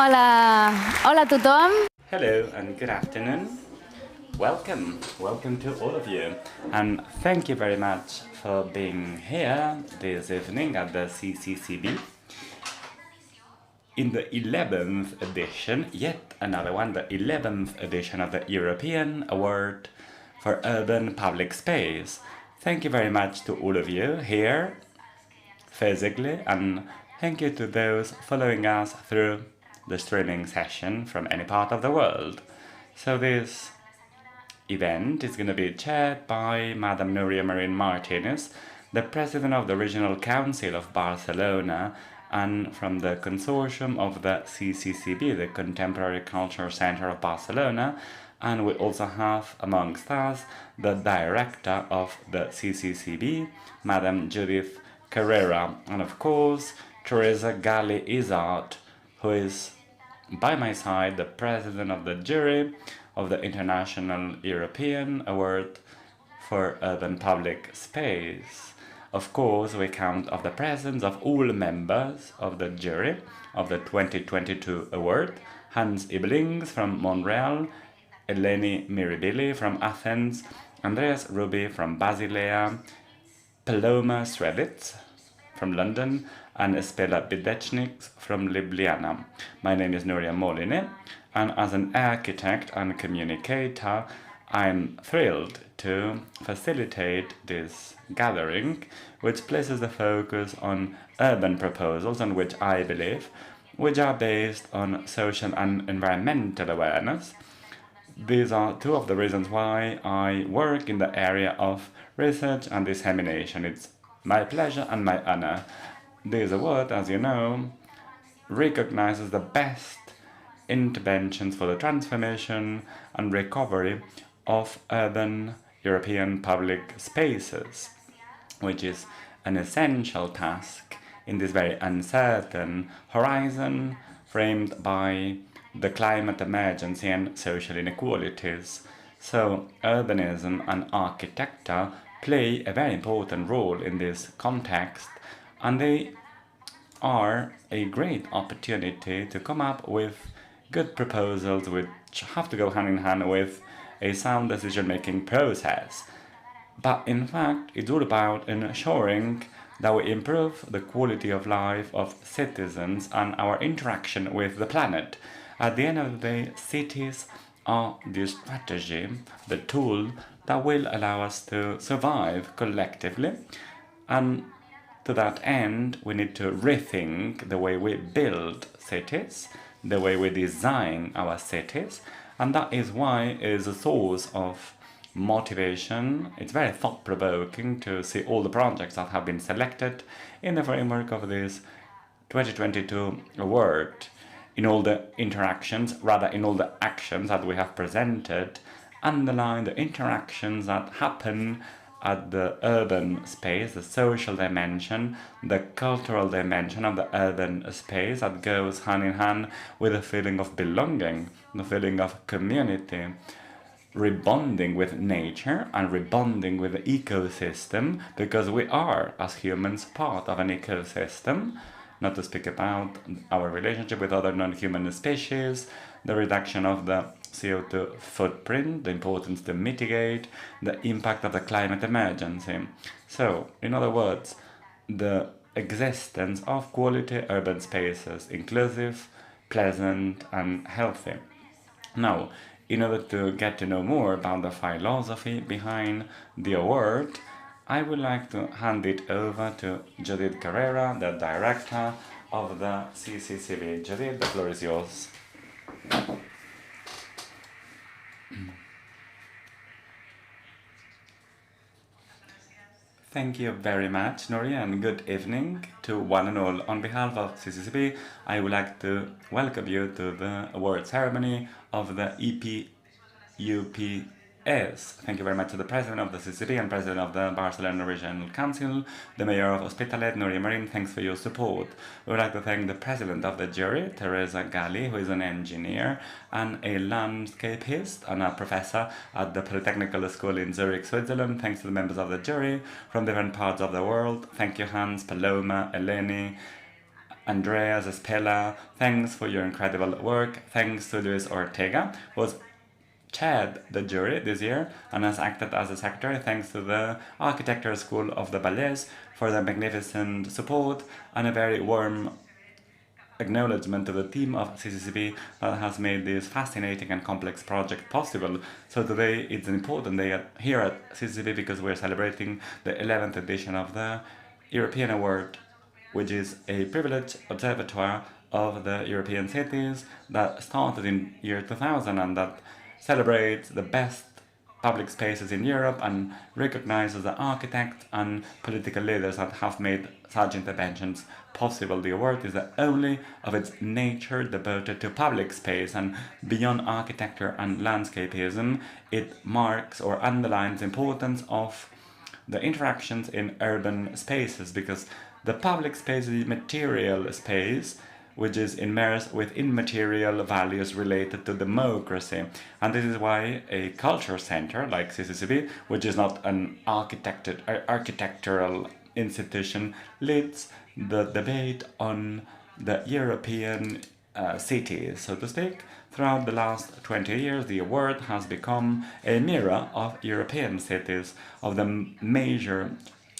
Hola, hola a tothom. Hello and good afternoon. Welcome to all of you. And thank you very much for being here this evening at the CCCB. In the 11th edition, yet another one, the 11th edition of the European Award for Urban Public Space. Thank you very much to all of you here physically, and thank you to those following us through the streaming session from any part of the world. So this event is going to be chaired by Madam Núria Marín Martínez, the President of the Regional Council of Barcelona, and from the consortium of the CCCB, the Contemporary Culture Center of Barcelona, and we also have amongst us the Director of the CCCB, Madam Judith Carrera, and of course Teresa Gali Izard, who is by my side the President of the jury of the International European Award for Urban Public Space. Of course, we count on the presence of all members of the jury of the 2022 award: Hans Iblings from Montreal, Eleni Miribili from Athens, Andreas Ruby from Basilea, Paloma Srebitz from London, and Espela Bidechnik from Ljubljana. My name is Núria Moline, and as an architect and communicator, I'm thrilled to facilitate this gathering, which places the focus on urban proposals on which I believe, which are based on social and environmental awareness. These are two of the reasons why I work in the area of research and dissemination. It's my pleasure and my honor. This award, as you know, recognizes the best interventions for the transformation and recovery of urban European public spaces, which is an essential task in this very uncertain horizon framed by the climate emergency and social inequalities. So urbanism and architecture play a very important role in this context, and they are a great opportunity to come up with good proposals which have to go hand in hand with a sound decision-making process. But in fact, it's all about ensuring that we improve the quality of life of citizens and our interaction with the planet. At the end of the day, cities are the strategy, the tool that will allow us to survive collectively. And to that end, we need to rethink the way we build cities, the way we design our cities, and that is why it is a source of motivation. It's very thought-provoking to see all the projects that have been selected in the framework of this 2022 award. In all the interactions, rather in all the actions that we have presented, underline the interactions that happen at the urban space, the social dimension, the cultural dimension of the urban space that goes hand in hand with the feeling of belonging, the feeling of community, rebonding with nature and rebonding with the ecosystem, because we are, as humans, part of an ecosystem. Not to speak about our relationship with other non-human species, the reduction of the CO2 footprint, the importance to mitigate the impact of the climate emergency. So, in other words, the existence of quality urban spaces, inclusive, pleasant, and healthy. Now, in order to get to know more about the philosophy behind the award, I would like to hand it over to Judith Carrera, the Director of the CCCB. Judith, the floor is yours. Thank you very much, Núria, and good evening to one and all. On behalf of CCCB, I would like to welcome you to the award ceremony of the EuropeanPrize. Thank you very much to the President of the CCCB and President of the Barcelona Regional Council, the Mayor of Hospitalet, Núria Marín. Thanks for your support. We would like to thank the President of the jury, Teresa Gali, who is an engineer and a landscapist and a professor at the Polytechnical School in Zurich, Switzerland. Thanks to the members of the jury from different parts of the world. Thank you, Hans, Paloma, Eleni, Andreas Espela, thanks for your incredible work. Thanks to Luis Ortega, who was chaired the jury this year and has acted as a secretary. Thanks to the Architecture School of the Ballets for their magnificent support, and a very warm acknowledgement to the team of CCCB that has made this fascinating and complex project possible. So today it's an important day here at CCCB because we're celebrating the 11th edition of the European Award, which is a privileged observatoire of the European cities that started in year 2000 and that celebrates the best public spaces in Europe and recognizes the architects and political leaders that have made such interventions possible. The award is the only of its nature devoted to public space, and beyond architecture and landscapism, it marks or underlines the importance of the interactions in urban spaces, because the public space is material space which is immersed with immaterial values related to democracy. And this is why a culture center like CCCB, which is not an architectural institution, leads the debate on the European cities, so to speak. Throughout the last 20 years, the award has become a mirror of European cities, of the major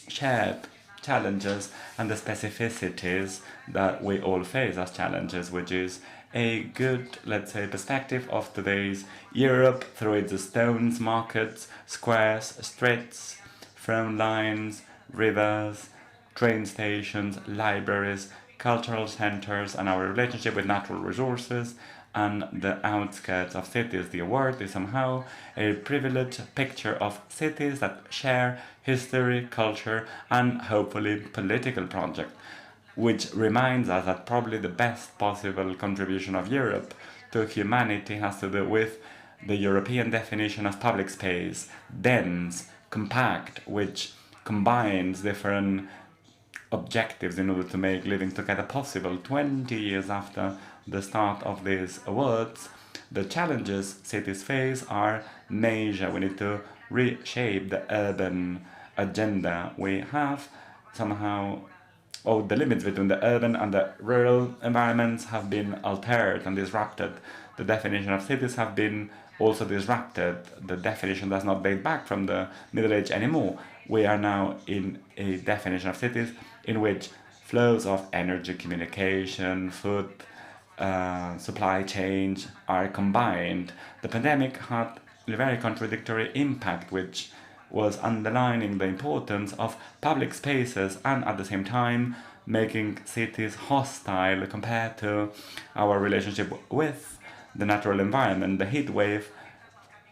shared challenges and the specificities that we all face as challenges, which is a good, let's say, perspective of today's Europe through its stones, markets, squares, streets, phone lines, rivers, train stations, libraries, cultural centers, and our relationship with natural resources and the outskirts of cities. The award is somehow a privileged picture of cities that share history, culture, and hopefully political project, which reminds us that probably the best possible contribution of Europe to humanity has to do with the European definition of public space, dense, compact, which combines different objectives in order to make living together possible. 20 years after the start of these awards, the challenges cities face are major. We need to reshape the urban agenda. We have somehow, the limits between the urban and the rural environments have been altered and disrupted. The definition of cities have been also disrupted. The definition does not date back from the Middle Age anymore. We are now in a definition of cities in which flows of energy, communication, food, supply chains are combined. The pandemic had a very contradictory impact, which was underlining the importance of public spaces and at the same time making cities hostile compared to our relationship with the natural environment. The heat wave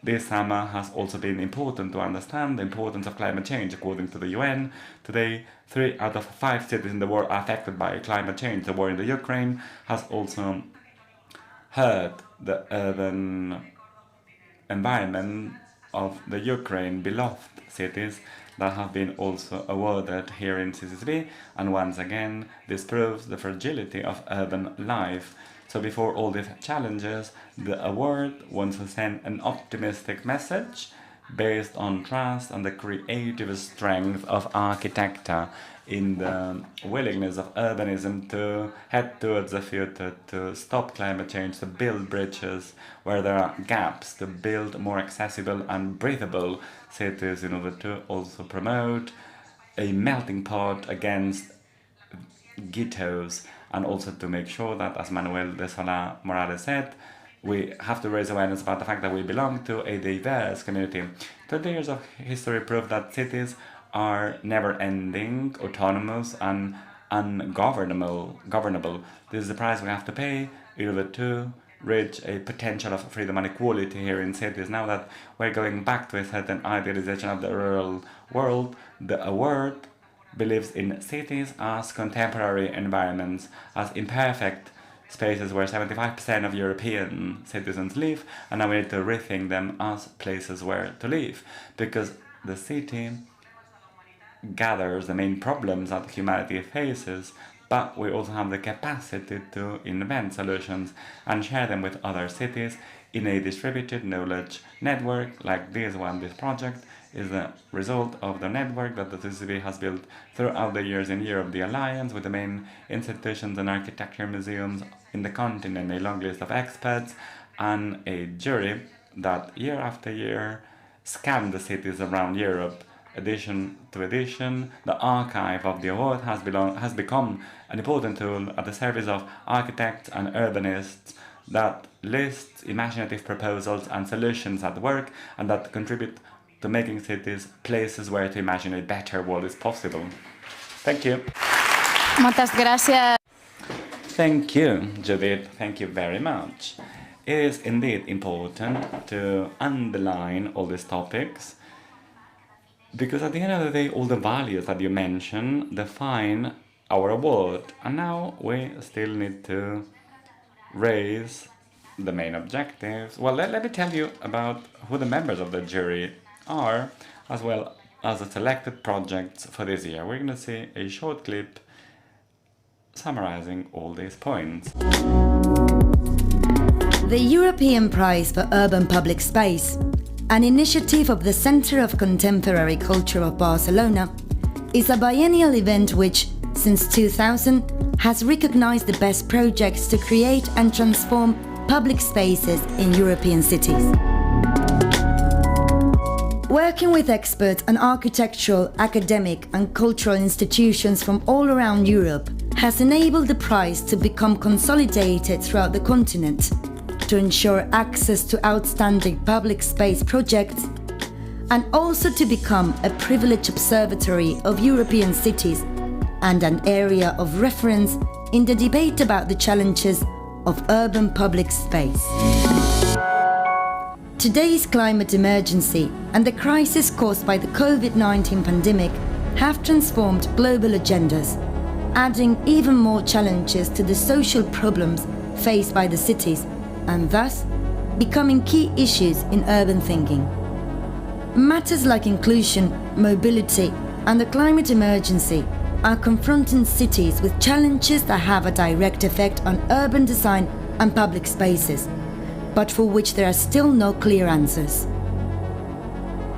this summer has also been important to understand the importance of climate change. According to the UN, today 3 out of 5 cities in the world are affected by climate change. The war in the Ukraine has also hurt the urban environment of the Ukraine beloved cities that have been also awarded here in CCCB, and once again this proves the fragility of urban life. So before all these challenges, the award wants to send an optimistic message based on trust and the creative strength of architecture in the willingness of urbanism to head towards the future, to stop climate change, to build bridges where there are gaps, to build more accessible and breathable cities in order to also promote a melting pot against ghettos, and also to make sure that, as Manuel de Sola Morales said, we have to raise awareness about the fact that we belong to a diverse community. 20 years of history prove that cities are never-ending, autonomous, and ungovernable. This is the price we have to pay in order to reach a potential of freedom and equality here in cities. Now that we're going back to a certain idealization of the rural world, the award believes in cities as contemporary environments, as imperfect spaces where 75% of European citizens live, and now we need to rethink them as places where to live, because the city gathers the main problems that humanity faces, but we also have the capacity to invent solutions and share them with other cities in a distributed knowledge network like this one. This project is a result of the network that the CCCB has built throughout the years in Europe. The alliance with the main institutions and architecture museums in the continent, a long list of experts, and a jury that year after year scanned the cities around Europe. Edition to edition, the archive of the award has become an important tool at the service of architects and urbanists that lists imaginative proposals and solutions at work, and that contribute to making cities places where to imagine a better world is possible. Thank you. Moltes gràcies. Thank you, Judith. Thank you very much. It is indeed important to underline all these topics, because at the end of the day, all the values that you mention define our award. And now we still need to raise the main objectives. Well, let me tell you about who the members of the jury are, as well as the selected projects for this year. We're going to see a short clip summarizing all these points. The European Prize for Urban Public Space, an initiative of the Center of Contemporary Culture of Barcelona, is a biennial event which, since 2000, has recognized the best projects to create and transform public spaces in European cities. Working with experts and architectural, academic and cultural institutions from all around Europe has enabled the prize to become consolidated throughout the continent, to ensure access to outstanding public space projects, and also to become a privileged observatory of European cities and an area of reference in the debate about the challenges of urban public space. Today's climate emergency and the crisis caused by the COVID-19 pandemic have transformed global agendas, adding even more challenges to the social problems faced by the cities, and thus becoming key issues in urban thinking. Matters like inclusion, mobility, and the climate emergency are confronting cities with challenges that have a direct effect on urban design and public spaces, but for which there are still no clear answers.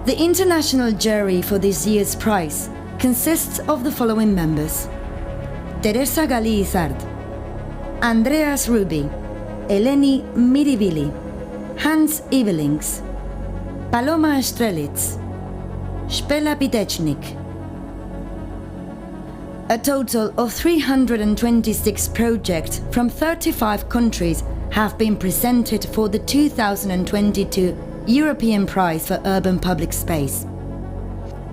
The international jury for this year's prize consists of the following members: Teresa Gali-Izard, Andreas Ruby, Eleni Miribili, Hans Ibelings, Paloma Strelitz, Spela Pitechnik. A total of 326 projects from 35 countries have been presented for the 2022 European Prize for Urban Public Space.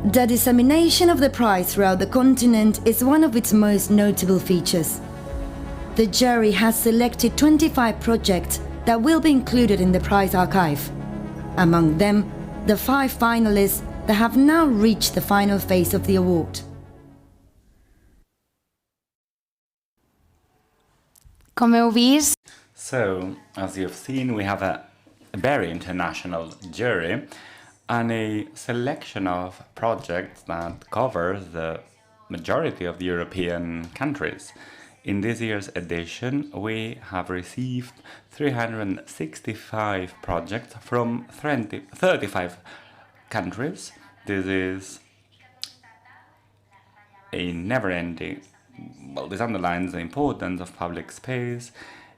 The dissemination of the prize throughout the continent is one of its most notable features. The jury has selected 25 projects that will be included in the prize archive. Among them, the 5 finalists that have now reached the final phase of the award. Com heu vist, So, as you've seen, we have a very international jury and a selection of projects that covers the majority of the European countries. In this year's edition, we have received 365 projects from 35 countries. This is a never-ending, well, this underlines the importance of public space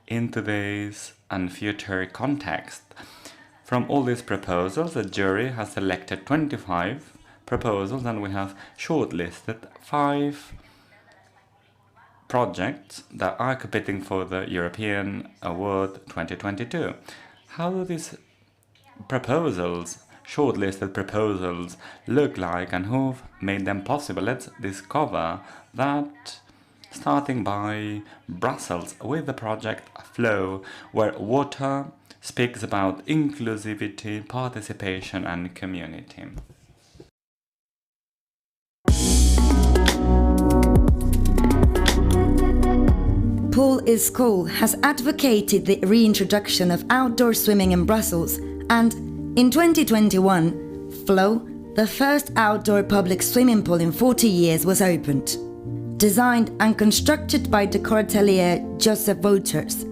in today's and future context. From all these proposals, the jury has selected 25 proposals, and we have shortlisted 5 projects that are competing for the European Award 2022. How do these proposals, shortlisted proposals, look like, and who've made them possible? Let's discover that, starting by Brussels with the project Flow, where water speaks about inclusivity, participation and community. Paul Iscoul has advocated the reintroduction of outdoor swimming in Brussels, and in 2021, Flow, the first outdoor public swimming pool in 40 years, was opened. Designed and constructed by decor atelier Joseph Wouters,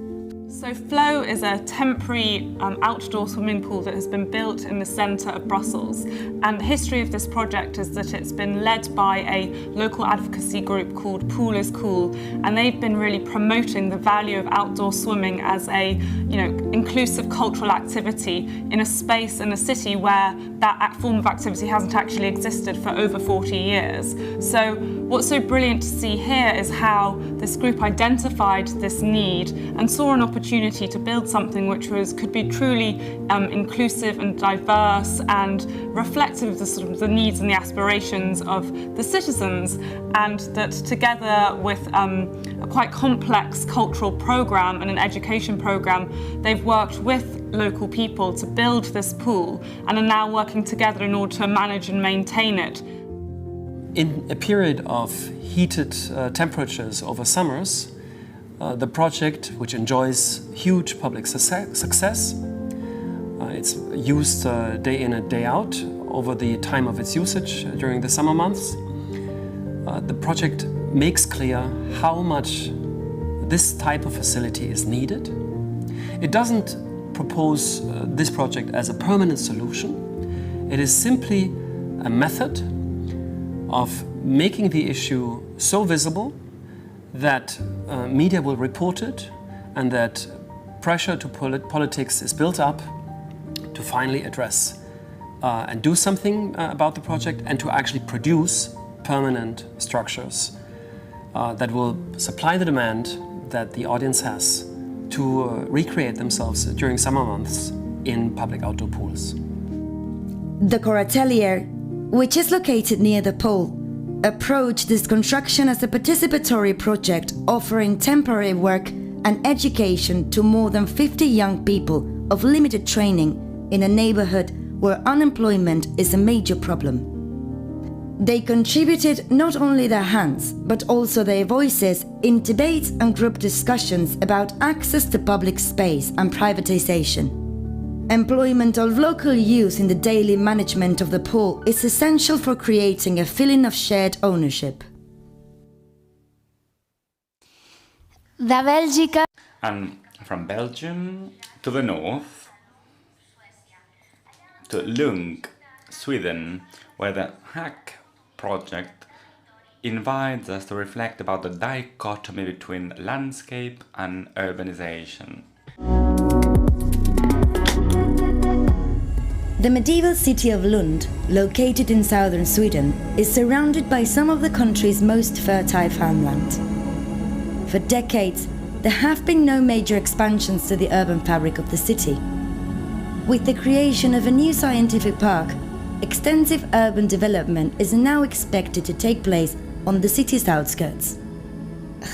So Flow is a temporary outdoor swimming pool that has been built in the centre of Brussels. And the history of this project is that it's been led by a local advocacy group called Pool is Cool, and they've been really promoting the value of outdoor swimming as a inclusive cultural activity in a space in a city where that form of activity hasn't actually existed for over 40 years. So what's so brilliant to see here is how this group identified this need and saw an opportunity to build something which could be truly inclusive and diverse and reflective of the needs and the aspirations of the citizens, and that together with a quite complex cultural programme and an education programme, they've worked with local people to build this pool and are now working together in order to manage and maintain it. In a period of heated temperatures over summers, the project, which enjoys huge public success, it's used day in and day out over the time of its usage during the summer months. The project makes clear how much this type of facility is needed. It doesn't propose this project as a permanent solution. It is simply a method of making the issue so visible that media will report it and that pressure to politics is built up to finally address and do something about the project and to actually produce permanent structures that will supply the demand that the audience has to recreate themselves during summer months in public outdoor pools. The Coratelier, which is located near the pool, approached this construction as a participatory project offering temporary work and education to more than 50 young people of limited training in a neighborhood where unemployment is a major problem. They contributed not only their hands, but also their voices in debates and group discussions about access to public space and privatization. Employment of local youth in the daily management of the pool is essential for creating a feeling of shared ownership. Da Bèlgica. And from Belgium to the north, to Lund, Sweden, where the Hack project invites us to reflect about the dichotomy between landscape and urbanization. The medieval city of Lund, located in southern Sweden, is surrounded by some of the country's most fertile farmland. For decades, there have been no major expansions to the urban fabric of the city. With the creation of a new scientific park, extensive urban development is now expected to take place on the city's outskirts.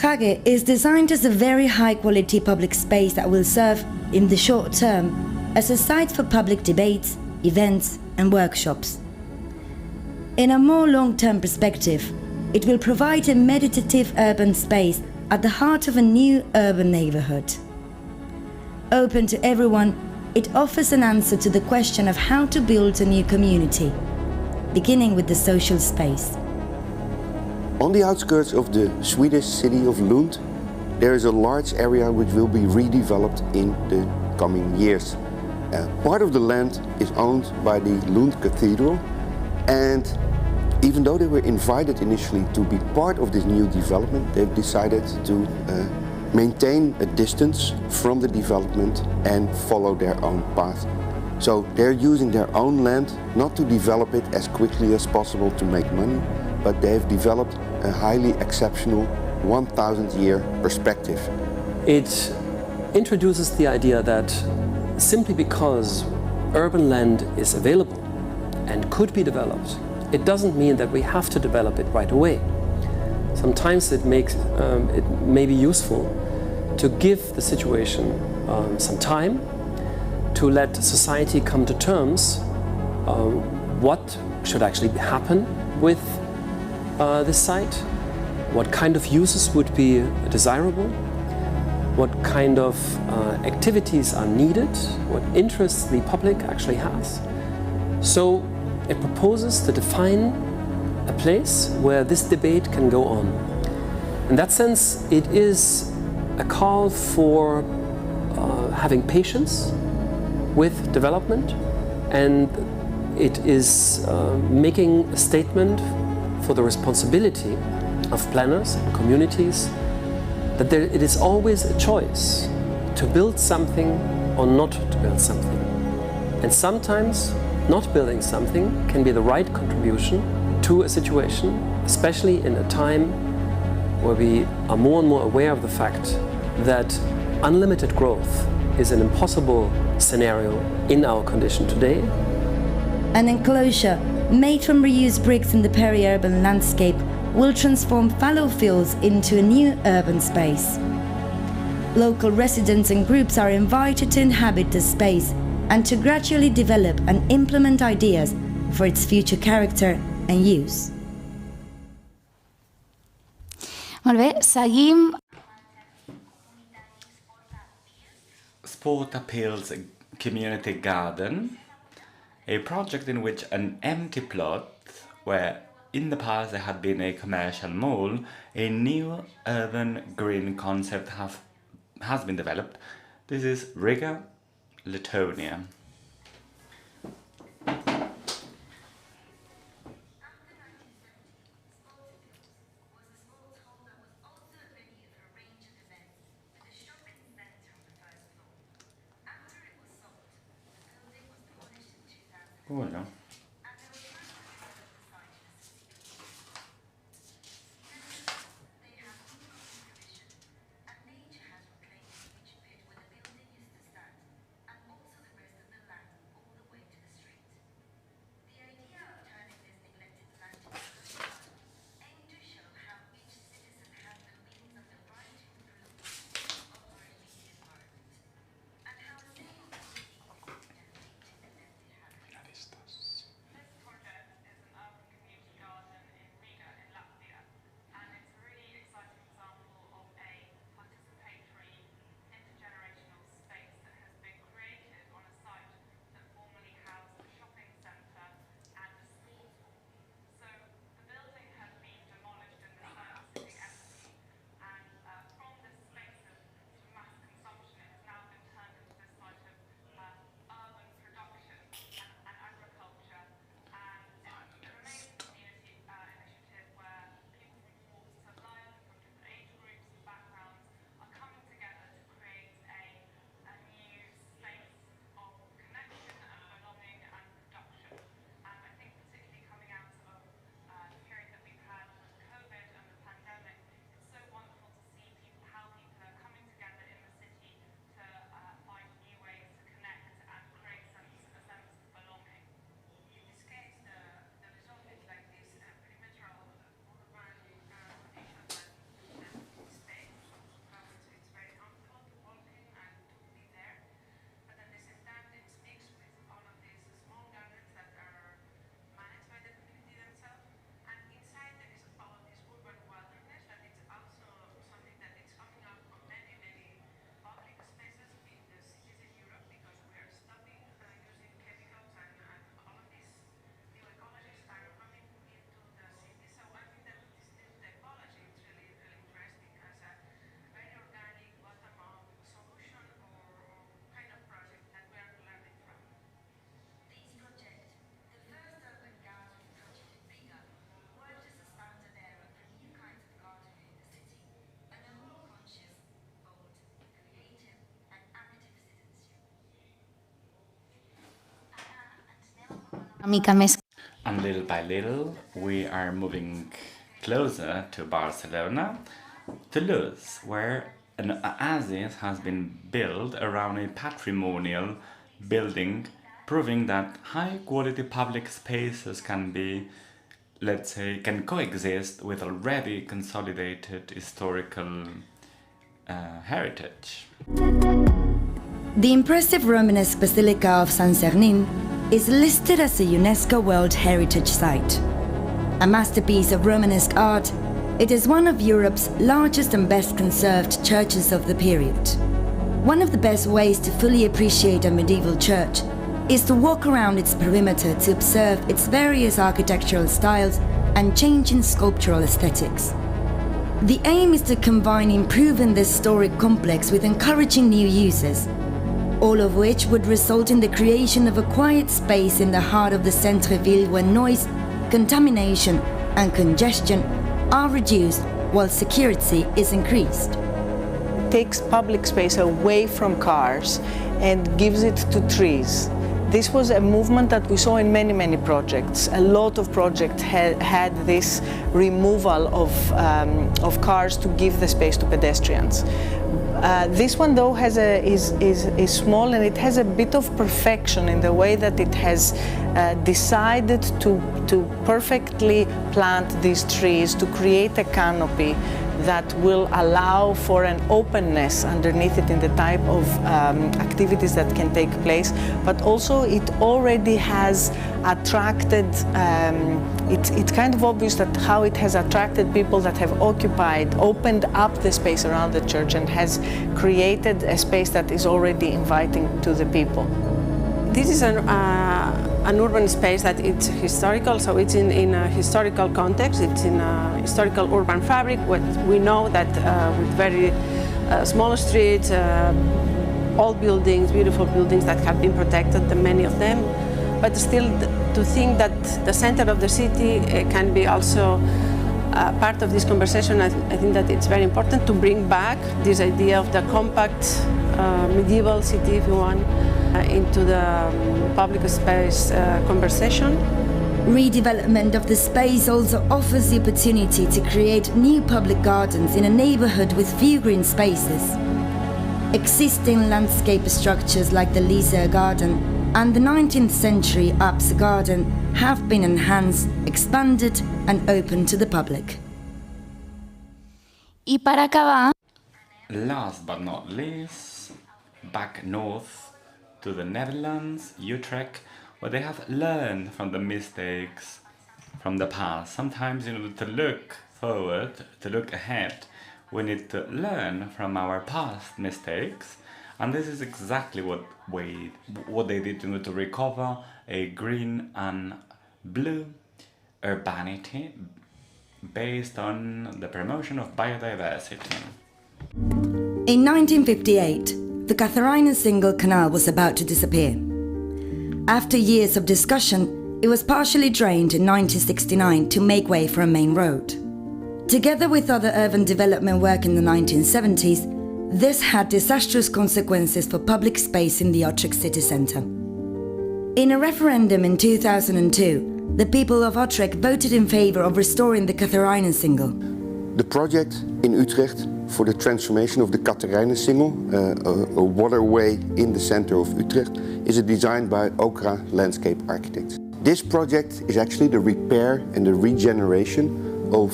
Hage is designed as a very high-quality public space that will serve, in the short term, as a site for public debates, events and workshops. In a more long-term perspective, it will provide a meditative urban space at the heart of a new urban neighborhood. Open to everyone, it offers an answer to the question of how to build a new community, beginning with the social space. On the outskirts of the Swedish city of Lund, there is a large area which will be redeveloped in the coming years. Part of the land is owned by the Lund Cathedral, and even though they were invited initially to be part of this new development, they've decided to maintain a distance from the development and follow their own path. So they're using their own land not to develop it as quickly as possible to make money, but they've developed a highly exceptional 1,000-year perspective. It introduces the idea that simply because urban land is available and could be developed, it doesn't mean that we have to develop it right away. Sometimes it may be useful to give the situation some time, to let society come to terms what should actually happen with this site, what kind of uses would be desirable, what kind of activities are needed, what interests the public actually has. So it proposes to define a place where this debate can go on. In that sense, it is a call for having patience with development, and it is making a statement for the responsibility of planners and communities that it is always a choice to build something or not to build something. And sometimes not building something can be the right contribution to a situation, especially in a time where we are more and more aware of the fact that unlimited growth is an impossible scenario in our condition today. An enclosure made from reused bricks in the peri-urban landscape will transform fallow fields into a new urban space. Local residents and groups are invited to inhabit the space and to gradually develop and implement ideas for its future character and use. Molt bé, seguim. Sport Appeals Community Garden, a project in which an empty plot where in the past there had been a commercial mall, a new urban green concept has been developed. This is Riga, Lithuania. Oh no. And little by little, we are moving closer to Barcelona, Toulouse, where an oasis has been built around a patrimonial building, proving that high-quality public spaces can be, let's say, can coexist with already consolidated historical heritage. The impressive Romanesque Basilica of San Sernin is listed as a UNESCO World Heritage Site. A masterpiece of Romanesque art, it is one of Europe's largest and best conserved churches of the period. One of the best ways to fully appreciate a medieval church is to walk around its perimeter to observe its various architectural styles and changing sculptural aesthetics. The aim is to combine improving the historic complex with encouraging new uses, all of which would result in the creation of a quiet space in the heart of the centre-ville where noise, contamination and congestion are reduced while security is increased. Takes public space away from cars and gives it to trees. This was a movement that we saw in many projects. A lot of projects had this removal of cars to give the space to pedestrians. This one though is small, and it has a bit of perfection in the way that it has decided to perfectly plant these trees to create a canopy that will allow for an openness underneath it in the type of activities that can take place, but also it already has attracted, it's kind of obvious that how it has attracted people that have opened up the space around the church and has created a space that is already inviting to the people. This is an urban space that it's historical, so it's in a historical context, it's in a historical urban fabric. What we know that with very small streets, old buildings, beautiful buildings that have been protected, many of them, but still to think that the center of the city can be also part of this conversation. I think that it's very important to bring back this idea of the compact medieval city, if you want, into the public space conversation. Redevelopment of the space also offers the opportunity to create new public gardens in a neighborhood with few green spaces. Existing landscape structures like the Lycée Garden and the 19th century Apse Garden have been enhanced, expanded and opened to the public. Y para acabar, last but not least, back north to the Netherlands, Utrecht, where they have learned from the mistakes from the past. Sometimes in order to look forward, to look ahead, we need to learn from our past mistakes, and this is exactly what they did in order to recover a green and blue urbanity based on the promotion of biodiversity. In 1958, the Catharijnen-Singel Canal was about to disappear. After years of discussion, it was partially drained in 1969 to make way for a main road. Together with other urban development work in the 1970s, this had disastrous consequences for public space in the Utrecht city centre. In a referendum in 2002, the people of Utrecht voted in favour of restoring the Catharijnen-Singel. The project in Utrecht for the transformation of the Catharijnen-Singel, a waterway in the center of Utrecht, is designed by Okra landscape architects. This project is actually the repair and the regeneration of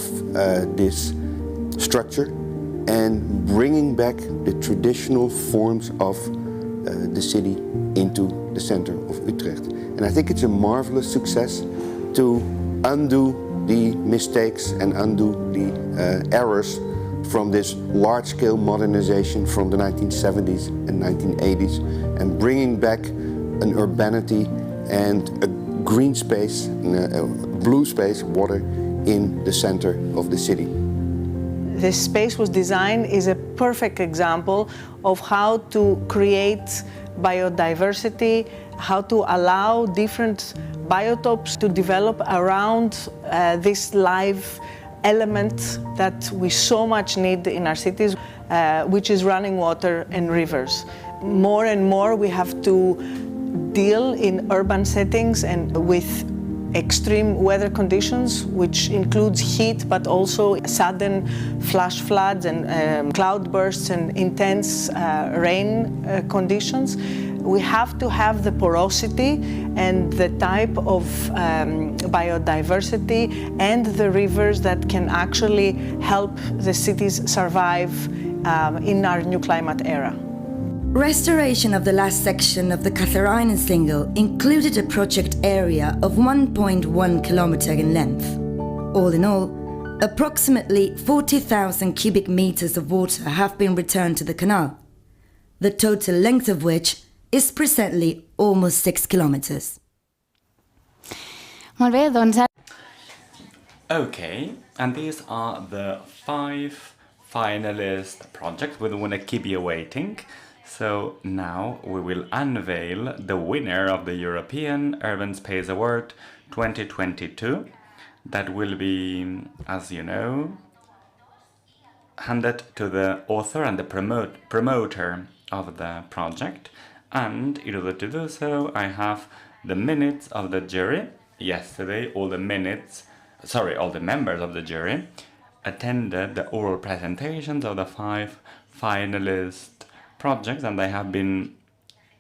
this structure and bringing back the traditional forms of the city into the center of Utrecht. And I think it's a marvelous success to undo the mistakes and undo the errors from this large-scale modernization from the 1970s and 1980s and bringing back an urbanity and a green space, a blue space, water in the center of the city. This space was designed is a perfect example of how to create biodiversity, how to allow different biotopes to develop around this live element that we so much need in our cities, which is running water and rivers. More and more we have to deal in urban settings and with extreme weather conditions, which includes heat, but also sudden flash floods and cloudbursts and intense rain conditions. We have to have the porosity and the type of biodiversity and the rivers that can actually help the cities survive in our new climate era. Restoration of the last section of the Catharijnen-Singel included a project area of 1.1 kilometer in length. All in all, approximately 40,000 cubic meters of water have been returned to the canal, the total length of which is presently almost 6 kilometers. molt bé, doncs ara... Okay, and these are the 5 finalist projects. We don't want to keep you waiting. So now we will unveil the winner of the European Urban Space Award 2022. That will be, as you know, handed to the author and the promoter of the project. And in order to do so, I have the minutes of the jury. Yesterday, all the members of the jury attended the oral presentations of the 5 finalist projects, and they have been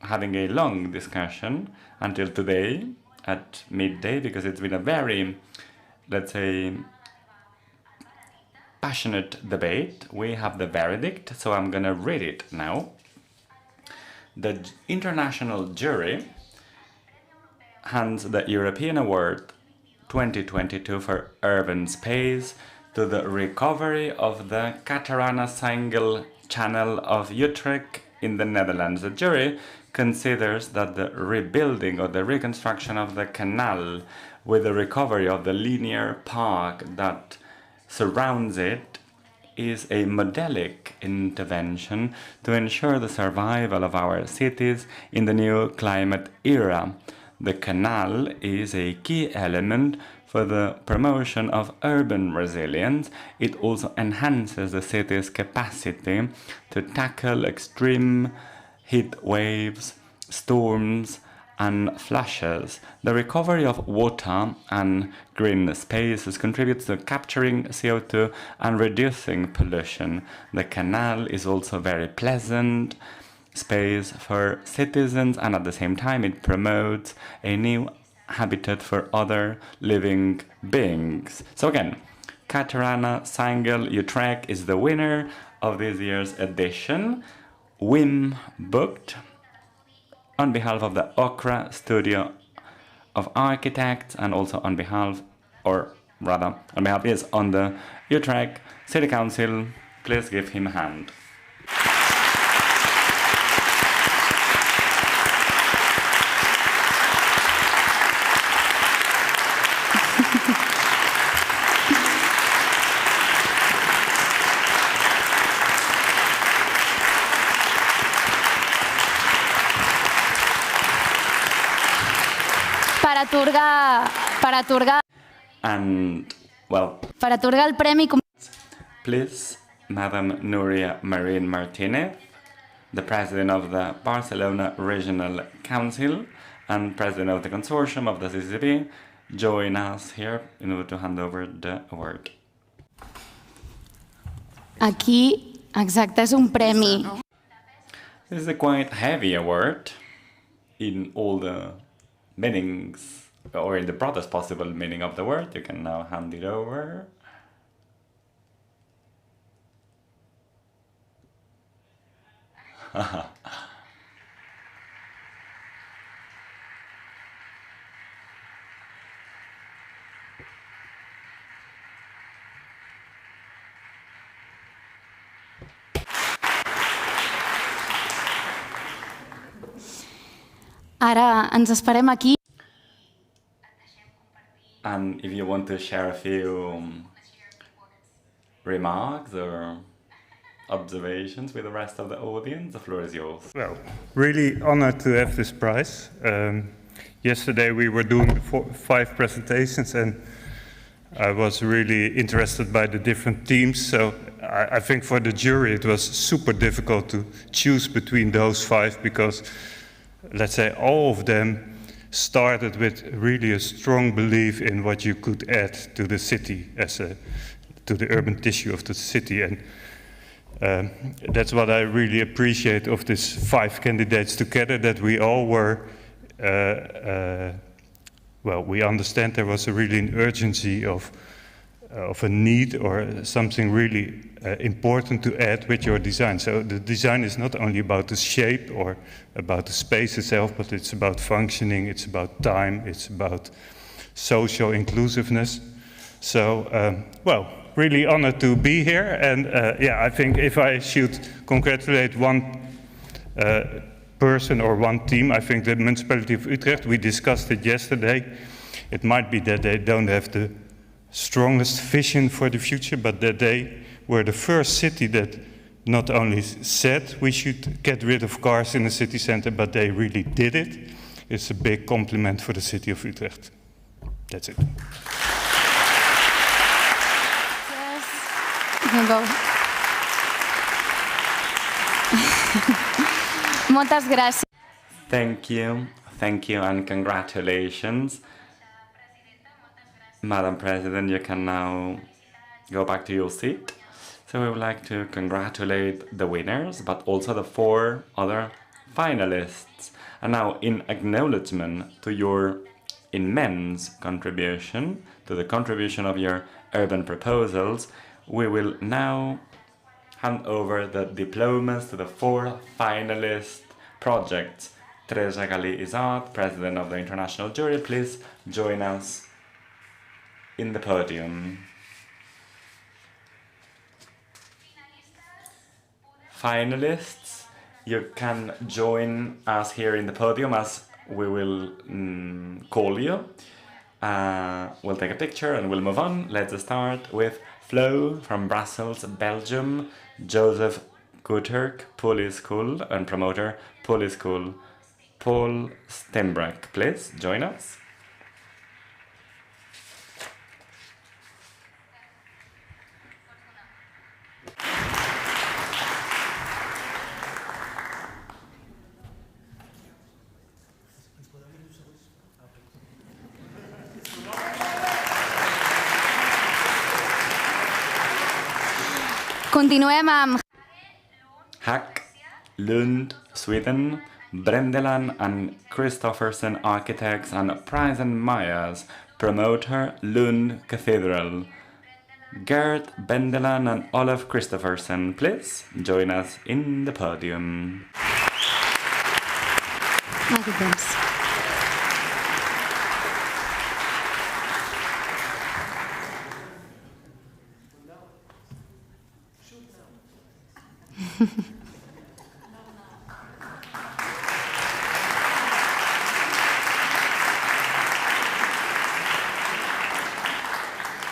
having a long discussion until today at midday, because it's been a very, let's say, passionate debate. We have the verdict, so I'm gonna read it now. The international jury hands the European Award 2022 for Urban Space to the recovery of the Catarana-Singel Channel of Utrecht in the Netherlands. The jury considers that the rebuilding or the reconstruction of the canal with the recovery of the linear park that surrounds it is a modelic intervention to ensure the survival of our cities in the new climate era. The canal is a key element for the promotion of urban resilience. It also enhances the city's capacity to tackle extreme heat waves, storms, and flashes. The recovery of water and green spaces contributes to capturing CO2 and reducing pollution. The canal is also very pleasant space for citizens, and at the same time it promotes a new habitat for other living beings. So again, Catarana-Singel Utrecht is the winner of this year's edition. Wim booked on behalf of the Okra Studio of Architects, and also on behalf, on the Utrecht City Council. Please give him a hand. Per atorgar el premi... Please, Madam Nuria Marin Martinez, the President of the Barcelona Regional Council and President of the Consortium of the CCCB, join us here in order to hand over the award. Aquí, exacte, és un premi. This is a quite heavy award in all the meanings, or in the broadest possible meaning of the word. You can now hand it over. Ara ens esperem aquí. And if you want to share a few remarks or observations with the rest of the audience, the floor is yours. Well, really honored to have this prize. Yesterday we were doing 5 presentations, and I was really interested by the different themes. So I think for the jury it was super difficult to choose between those 5, because, let's say, all of them started with really a strong belief in what you could add to the city, to the urban tissue of the city. And that's what I really appreciate of these 5 candidates together, that we all were, well, we understand there was really an urgency of a need or something really important to add with your design. So the design is not only about the shape or about the space itself, but it's about functioning, it's about time, it's about social inclusiveness. So, well, really honored to be here. And yeah, I think if I should congratulate one person or one team, I think the municipality of Utrecht, we discussed it yesterday. It might be that they don't have the strongest vision for the future, but that they were the first city that not only said we should get rid of cars in the city center, but they really did it. It's a big compliment for the city of Utrecht. That's it. Yes. You can go. Moltes gràcies. Thank you, and congratulations. Madam President, you can now go back to your seat. So we would like to congratulate the winners, but also the 4 other finalists. And now, in acknowledgement to your immense contribution, to the contribution of your urban proposals, we will now hand over the diplomas to the 4 finalist projects. Teresa Gali-Izard, President of the International Jury, please join us in the podium. Finalists, you can join us here in the podium as we will call you. We'll take a picture and we'll move on. Let's start with Flo from Brussels, Belgium, Joseph Guterk, Police School, and promoter, Police School, Paul Stenbreck. Please join us. Continuem amb Hack, Lund, Sweden, Brendelan and Christoffersen Architects and Price and Myers, promoter, Lund Cathedral. Gert Bendelan and Olaf Christoffersen, please join us in the podium. Aquí tens.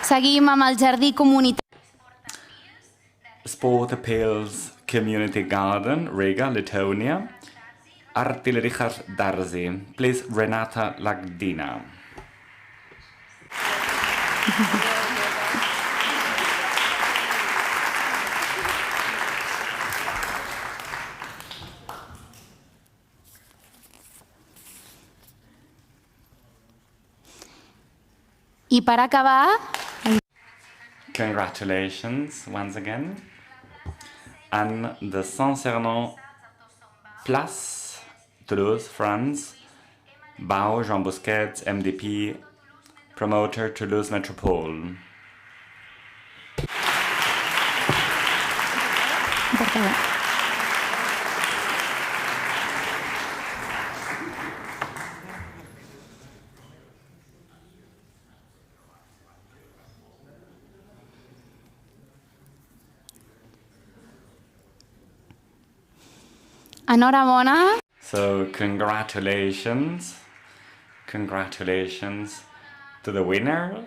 Seguim amb el jardí comunitari. Sport Appeals Community Garden, Riga, Lithuania. Artil Richard Darzi. Please, Renata Lagdina. I per acabar, Congratulations once again. And the Saint-Cernon Place, Toulouse, France. Bao Jean Busquets, MDP, promoter, Toulouse Metropole. per acabar. Enhorabona. So congratulations to the winner.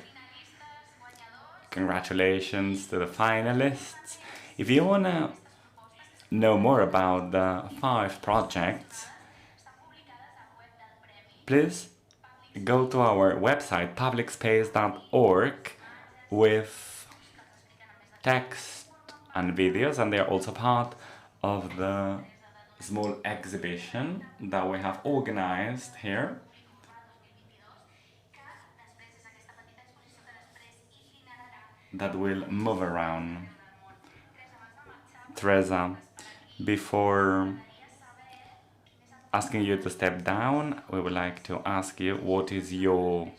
Congratulations to the finalists. If you want to know more about the 5 projects, please go to our website publicspace.org with text and videos, and they are also part of the small exhibition that we have organized here. That will move around. Teresa, before asking you to step down, we would like to ask you what is your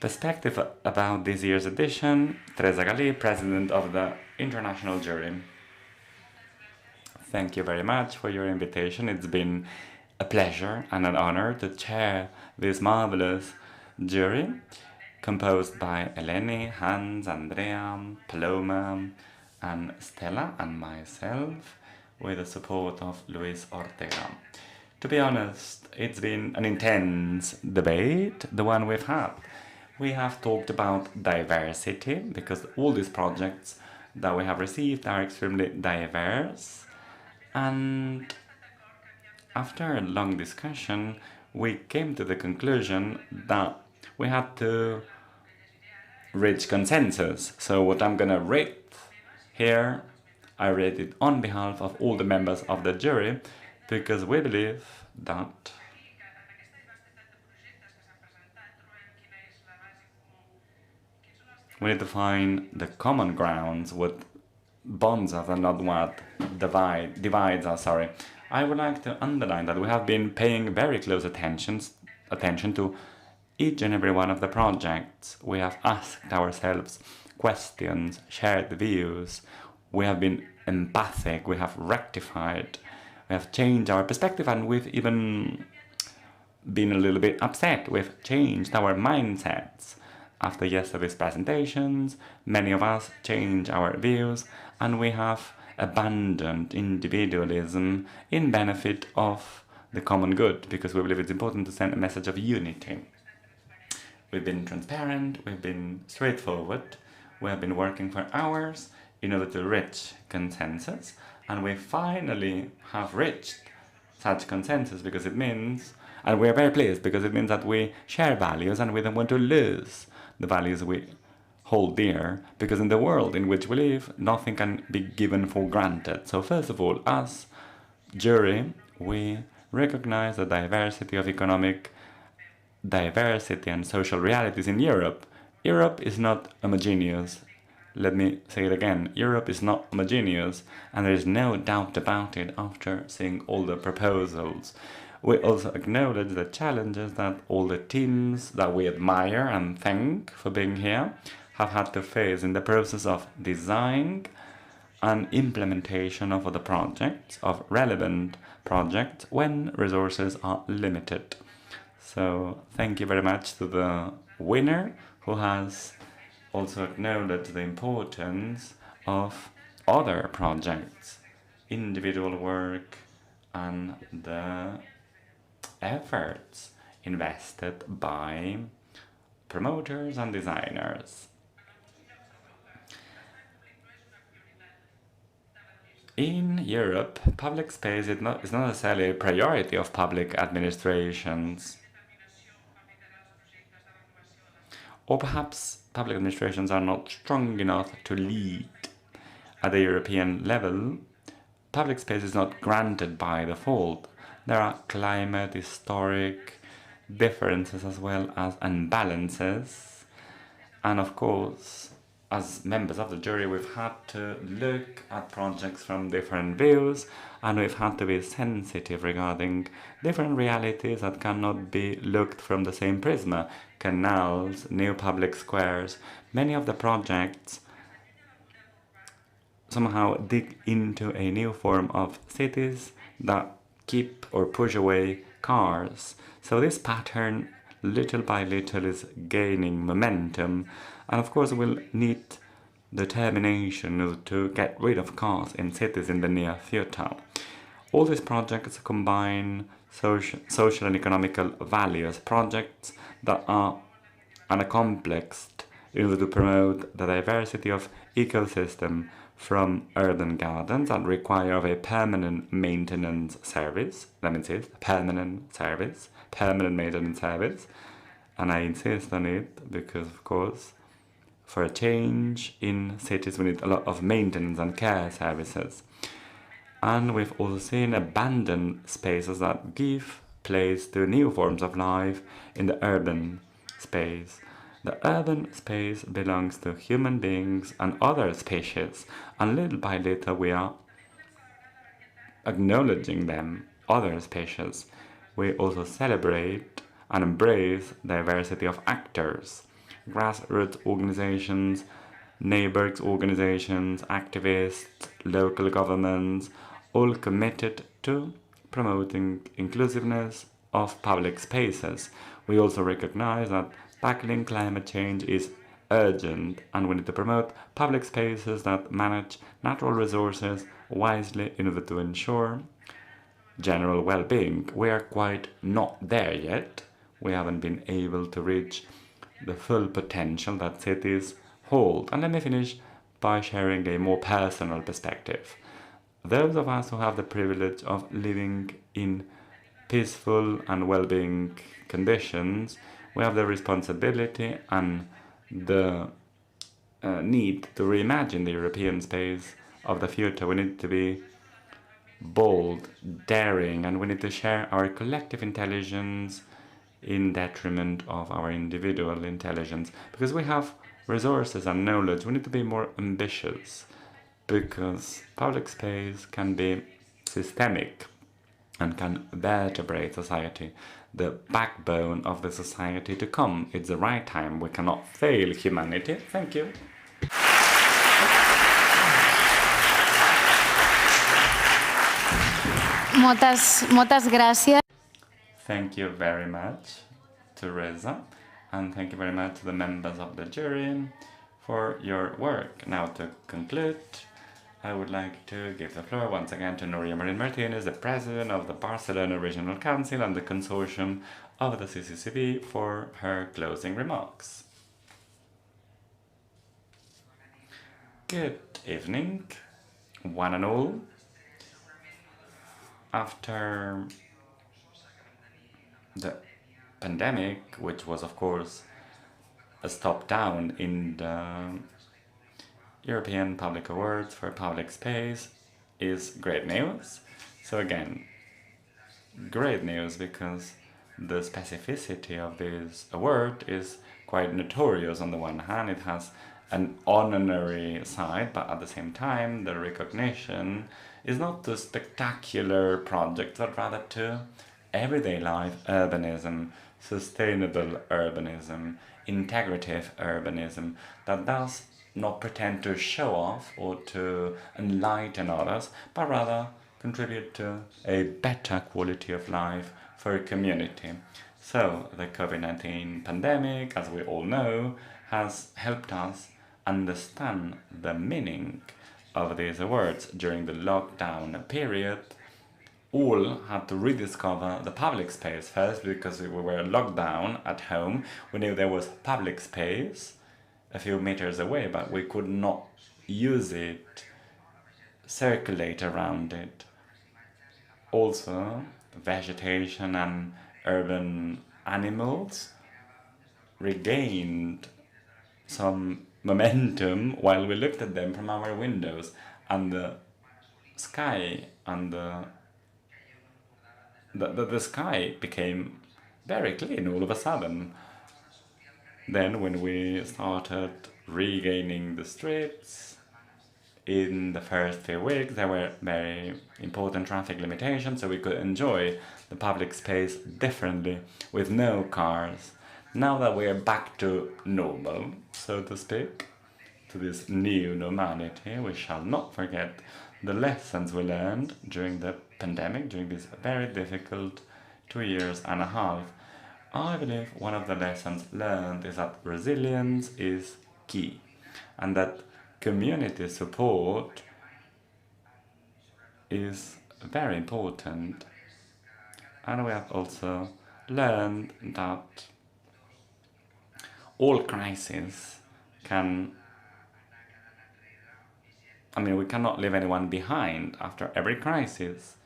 perspective about this year's edition. Teresa Gali, President of the International Jury. Thank you very much for your invitation. It's been a pleasure and an honor to chair this marvelous jury composed by Eleni, Hans, Andrea, Paloma, and Stella, and myself, with the support of Luis Ortega. To be honest, it's been an intense debate, the one we've had. We have talked about diversity, because all these projects that we have received are extremely diverse, and after a long discussion, we came to the conclusion that we had to reach consensus. So what I'm gonna rate here, I rate it on behalf of all the members of the jury, because we believe that we need to find the common grounds, what bonds us and not what divides us. I would like to underline that we have been paying very close attention to each and every one of the projects. We have asked ourselves questions, shared views, we have been empathic, we have rectified, we have changed our perspective, and we've even been a little bit upset. We've changed our mindsets. After yesterday's presentations, many of us changed our views, and we have abandoned individualism in benefit of the common good, because we believe it's important to send a message of unity. We've been transparent, we've been straightforward, we have been working for hours in order to reach consensus, and we finally have reached such consensus, because it means, and we are very pleased, because it means that we share values and we don't want to lose the values we hold dear, because in the world in which we live, nothing can be given for granted. So first of all, as jury, we recognize the diversity of economic diversity and social realities in Europe. Europe is not homogeneous. Let me say it again, Europe is not homogeneous, and there is no doubt about it after seeing all the proposals. We also acknowledge the challenges that all the teams that we admire and thank for being here have had to face in the process of design and implementation of the projects, of relevant projects, when resources are limited. So thank you very much to the winner, who has also acknowledged the importance of other projects, individual work, and the efforts invested by promoters and designers. In Europe, public space is not necessarily a priority of public administrations. Or perhaps public administrations are not strong enough to lead. At the European level, public space is not granted by default. There are climate, historic differences, as well as imbalances. And of course, as members of the jury, we've had to look at projects from different views, and we've had to be sensitive regarding different realities that cannot be looked from the same prism. Canals, new public squares, many of the projects somehow dig into a new form of cities that keep or push away cars. So this pattern, little by little, is gaining momentum, and of course we'll need determination to get rid of cars in cities in the near future. All these projects combine social and economical values, projects that are unaccomplished in order to promote the diversity of ecosystem, from urban gardens that require of a permanent maintenance service. Let me insist, permanent maintenance service. And I insist on it because, of course, for a change in cities, we need a lot of maintenance and care services. And we've also seen abandoned spaces that give place to new forms of life in the urban space. The urban space belongs to human beings and other species, and little by little we are acknowledging them, other species. We also celebrate and embrace diversity of actors, grassroots organizations, neighbors organizations, activists, local governments, all committed to promoting inclusiveness of public spaces. We also recognize that tackling climate change is urgent, and we need to promote public spaces that manage natural resources wisely in order to ensure general well-being. We are quite not there yet. We haven't been able to reach the full potential that cities hold. And let me finish by sharing a more personal perspective. Those of us who have the privilege of living in peaceful and well-being conditions, we have the responsibility and the need to reimagine the European space of the future. We need to be bold, daring, and we need to share our collective intelligence in detriment of our individual intelligence. Because we have resources and knowledge, we need to be more ambitious, because public space can be systemic and can vertebrate society, the backbone of the society to come. It's the right time. We cannot fail humanity. Thank you. Moltes gràcies. Thank you very much, Teresa, and thank you very much to the members of the jury for your work. Now, to conclude, I would like to give the floor once again to Núria Marín Martínez, the President of the Barcelona Regional Council and the Consortium of the CCCB, for her closing remarks. Good evening, one and all. After the pandemic, which was of course a stop down in the European Public Awards for Public Space, is great news. So again, great news, because the specificity of this award is quite notorious. On the one hand, it has an honorary side, but at the same time, the recognition is not to spectacular projects, but rather to everyday life urbanism, sustainable urbanism, integrative urbanism, that does not pretend to show off or to enlighten others, but rather contribute to a better quality of life for a community. So the COVID-19 pandemic, as we all know, has helped us understand the meaning of these awards. During the lockdown period, all had to rediscover the public space first, because we were locked down at home. We knew there was public space a few meters away, but we could not use it, circulate around it. Also, vegetation and urban animals regained some momentum while we looked at them from our windows, and the sky and the sky became very clean all of a sudden. Then when we started regaining the streets, in the first few weeks there were very important traffic limitations, so we could enjoy the public space differently with no cars. Now that we are back to normal, so to speak, to this new normality, we shall not forget the lessons we learned during the pandemic, during this very difficult 2.5 years. I believe one of the lessons learned is that resilience is key, and that community support is very important. And we have also learned that all crises we cannot leave anyone behind. After every crisis,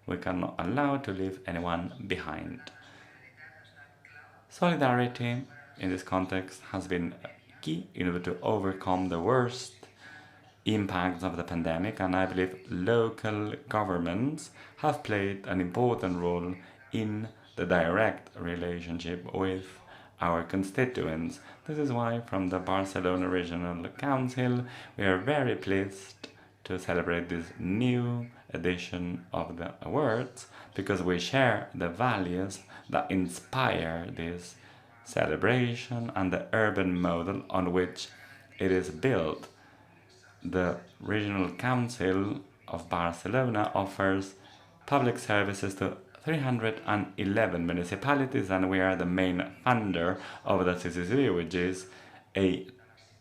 we cannot allow to leave anyone behind. Solidarity in this context has been key in order to overcome the worst impacts of the pandemic, and I believe local governments have played an important role in the direct relationship with our constituents. This is why from the Barcelona Regional Council we are very pleased to celebrate this new edition of the awards, because we share the values that inspire this celebration and the urban model on which it is built. The Regional Council of Barcelona offers public services to 311 municipalities, and we are the main funder of the CCCB, which is a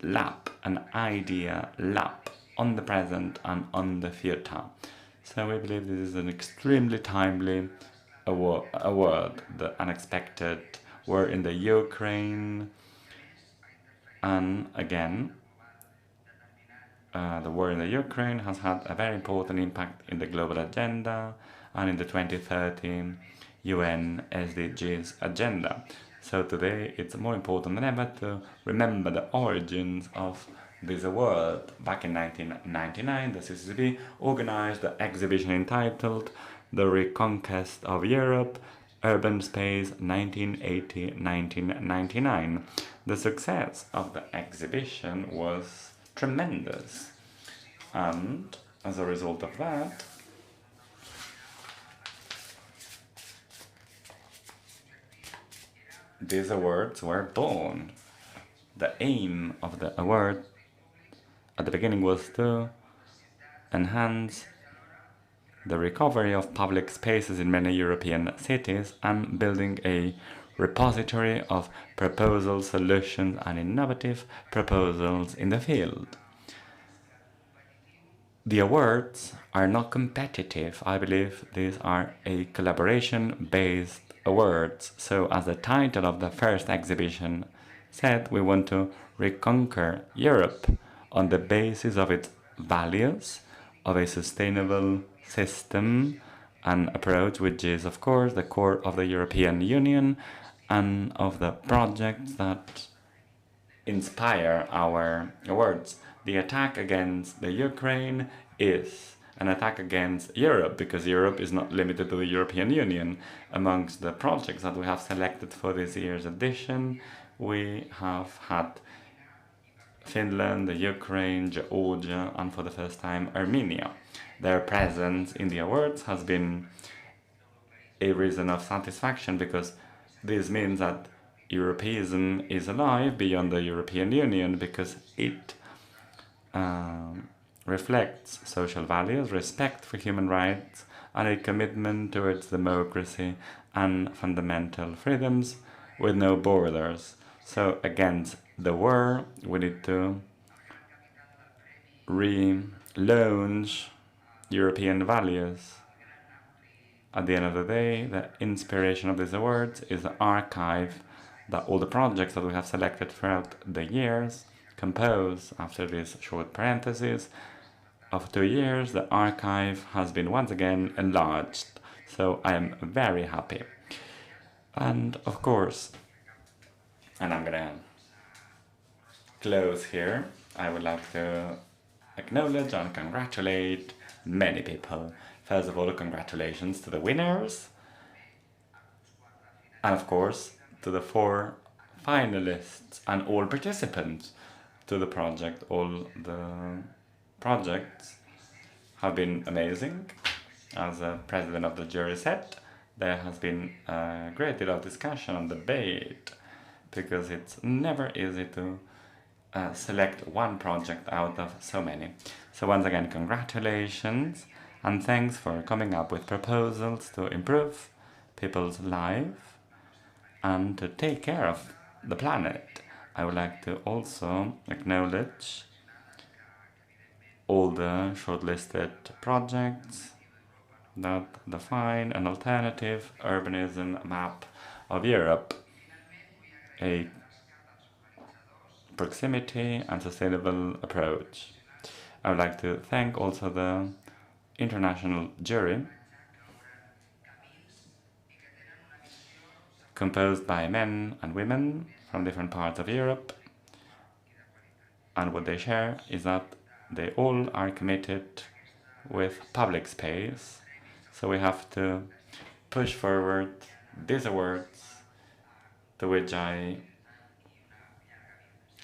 lab, an idea lab on the present and on the future. So we believe this is an extremely timely award, the unexpected war in the Ukraine, and again, the war in the Ukraine has had a very important impact in the global agenda and in the 2030 UN SDGs agenda. So today it's more important than ever to remember the origins of this award. Back in 1999, the CCCB organized the exhibition entitled The Reconquest of Europe, Urban Space 1980-1999. The success of the exhibition was tremendous, and as a result of that, these awards were born. The aim of the award at the beginning was to enhance the recovery of public spaces in many European cities and building a repository of proposals, solutions, and innovative proposals in the field. The awards are not competitive. I believe these are a collaboration-based awards. So as the title of the first exhibition said, we want to reconquer Europe on the basis of its values, of a sustainable system and approach, which is, of course, the core of the European Union and of the projects that inspire our awards. The attack against the Ukraine is an attack against Europe, because Europe is not limited to the European Union. Amongst the projects that we have selected for this year's edition, we have had Finland, the Ukraine, Georgia, and for the first time Armenia. Their presence in the awards has been a reason of satisfaction, because this means that Europeism is alive beyond the European Union, because it reflects social values, respect for human rights, and a commitment towards democracy and fundamental freedoms with no borders. So against the war, we need to relaunch European values. At the end of the day, the inspiration of these awards is the archive that all the projects that we have selected throughout the years compose. After this short parenthesis of 2 years, the archive has been once again enlarged. So I am very happy. And of course, and I'm gonna close here, I would like to acknowledge and congratulate many people. First of all, congratulations to the winners, and of course to the 4 finalists and all participants to the project. All the projects have been amazing. As the president of the jury said, there has been a great deal of discussion and debate, because it's never easy to select one project out of so many. So once again, congratulations, and thanks for coming up with proposals to improve people's lives and to take care of the planet. I would like to also acknowledge all the shortlisted projects that define an alternative urbanism map of Europe, a proximity and sustainable approach. I would like to thank also the international jury, composed by men and women from different parts of Europe, and what they share is that they all are committed with public space. So we have to push forward these awards, to which I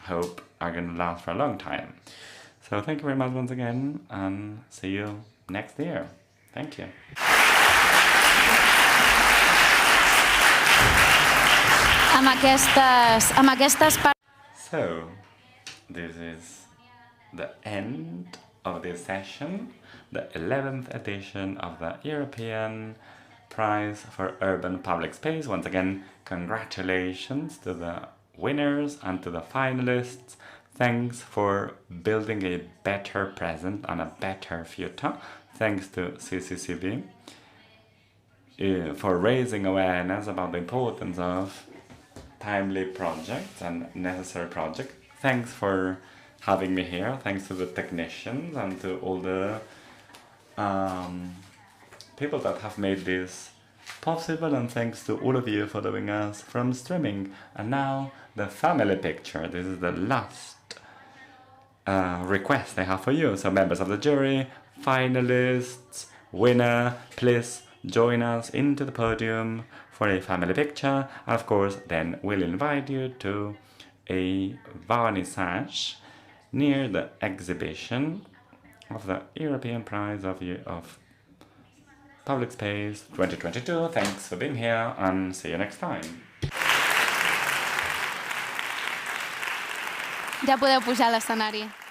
hope are going to last for a long time. So thank you very much once again, and see you next year. Thank you. So, this is the end of this session, the 11th edition of the European Prize for Urban Public Space. Once again, congratulations to the winners and to the finalists. Thanks for building a better present and a better future. Thanks to CCCB for raising awareness about the importance of timely projects and necessary projects. Thanks for having me here. Thanks to the technicians and to all the people that have made this possible, and thanks to all of you for following us from streaming. And now the family picture. This is the last request I have for you. So members of the jury, finalists, winner, please join us into the podium for a family picture. And of course, then we'll invite you to a vernissage near the exhibition of the European Prize of Public Space 2022. Thanks for being here and see you next time. Ja podeu pujar a l'escenari.